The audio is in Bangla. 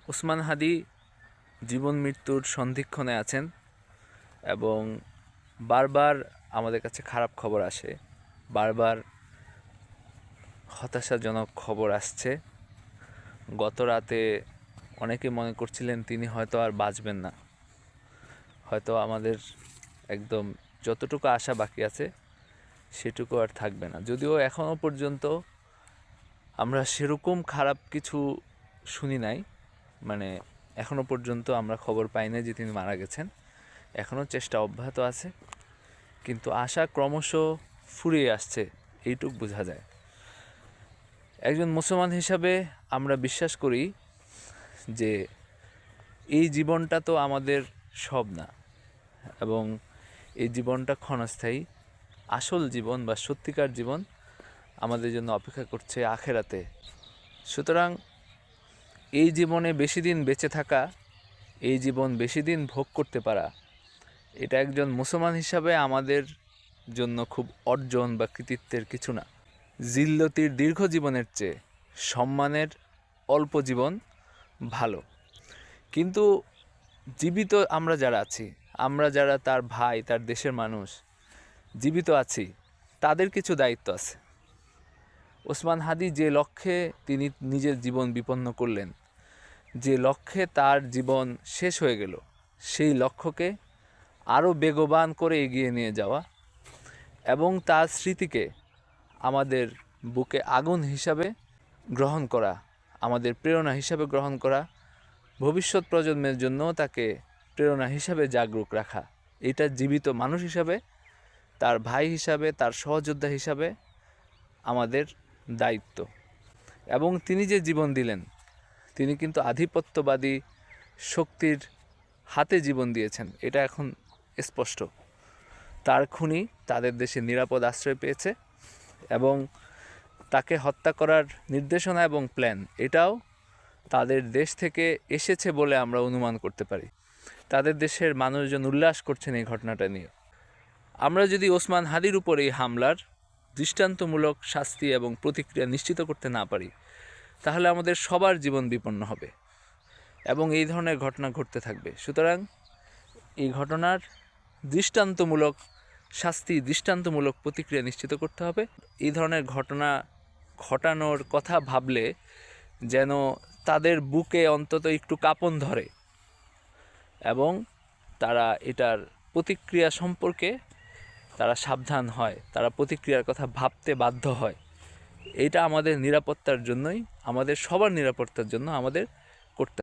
ওসমান হাদি জীবন মৃত্যুর সন্ধিক্ষণে আছেন এবং বারবার আমাদের কাছে খারাপ খবর আসে, বারবার হতাশাজনক খবর আসছে। গত রাতে অনেকে মনে করছিলেন তিনি হয়তো আর বাঁচবেন না, হয়তো আমাদের একদম যতটুকু আশা বাকি আছে সেটুকু আর থাকবে না। যদিও এখনও পর্যন্ত আমরা সেরকম খারাপ কিছু শুনি নাই, মানে এখনও পর্যন্ত আমরা খবর পাই না যে তিনি মারা গেছেন। এখনও চেষ্টা অব্যাহত আছে, কিন্তু আশা ক্রমশ ফুরিয়ে আসছে, এইটুক বোঝা যায়। একজন মুসলমান হিসাবে আমরা বিশ্বাস করি যে এই জীবনটা তো আমাদের সব না, এবং এই জীবনটা ক্ষণস্থায়ী। আসল জীবন বা সত্যিকার জীবন আমাদের জন্য অপেক্ষা করছে আখেরাতে। সুতরাং এই জীবনে বেশি দিন বেঁচে থাকা, এই জীবন বেশি দিন ভোগ করতে পারা, এটা একজন মুসলমান হিসাবে আমাদের জন্য খুব অর্জন বা কৃতিত্বের কিছু না। জিল্লতির দীর্ঘ জীবনের চেয়ে সম্মানের অল্প জীবন ভালো। কিন্তু জীবিত আমরা যারা আছি, আমরা যারা তার ভাই, তার দেশের মানুষ জীবিত আছি, তাদের কিছু দায়িত্ব আছে। ওসমান হাদি যে লক্ষ্যে তিনি নিজের জীবন বিপন্ন করলেন, যে লক্ষ্যে তার জীবন শেষ হয়ে গেল, সেই লক্ষ্যকে আরও বেগবান করে এগিয়ে নিয়ে যাওয়া এবং তার স্মৃতিকে আমাদের বুকে আগুন হিসাবে গ্রহণ করা, আমাদের প্রেরণা হিসাবে গ্রহণ করা, ভবিষ্যৎ প্রজন্মের জন্য তাকে প্রেরণা হিসাবে জাগরুক রাখা, এটা জীবিত মানুষ হিসাবে, তার ভাই হিসাবে, তার সহযোদ্ধা হিসাবে আমাদের দায়িত্ব। এবং তিনি যে জীবন দিলেন, তিনি কিন্তু আধিপত্যবাদী শক্তির হাতে জীবন দিয়েছেন, এটা এখন স্পষ্ট। তার খুনি তাদের দেশে নিরাপদ আশ্রয় পেয়েছে এবং তাকে হত্যা করার নির্দেশনা এবং প্ল্যান এটাও তাদের দেশ থেকে এসেছে বলে আমরা অনুমান করতে পারি। তাদের দেশের মানুষজন উল্লাস করছেন এই ঘটনাটা নিয়ে। আমরা যদি ওসমান হাদির উপর এই হামলার দৃষ্টান্তমূলক শাস্তি এবং প্রতিক্রিয়া নিশ্চিত করতে না পারি, তাহলে আমাদের সবার জীবন বিপন্ন হবে এবং এই ধরনের ঘটনা ঘটতে থাকবে। সুতরাং এই ঘটনার দৃষ্টান্তমূলক শাস্তি, দৃষ্টান্তমূলক প্রতিক্রিয়া নিশ্চিত করতে হবে। এই ধরনের ঘটনা ঘটানোর কথা ভাবলে যেন তাদের বুকে অন্তত একটু কাঁপন ধরে এবং তারা এটার প্রতিক্রিয়া সম্পর্কে তারা সাবধান হয়, তারা প্রতিক্রিয়ার কথা ভাবতে বাধ্য হয়। এটা আমাদের নিরাপত্তার জন্যই, আমাদের সবার নিরাপত্তার জন্য আমাদের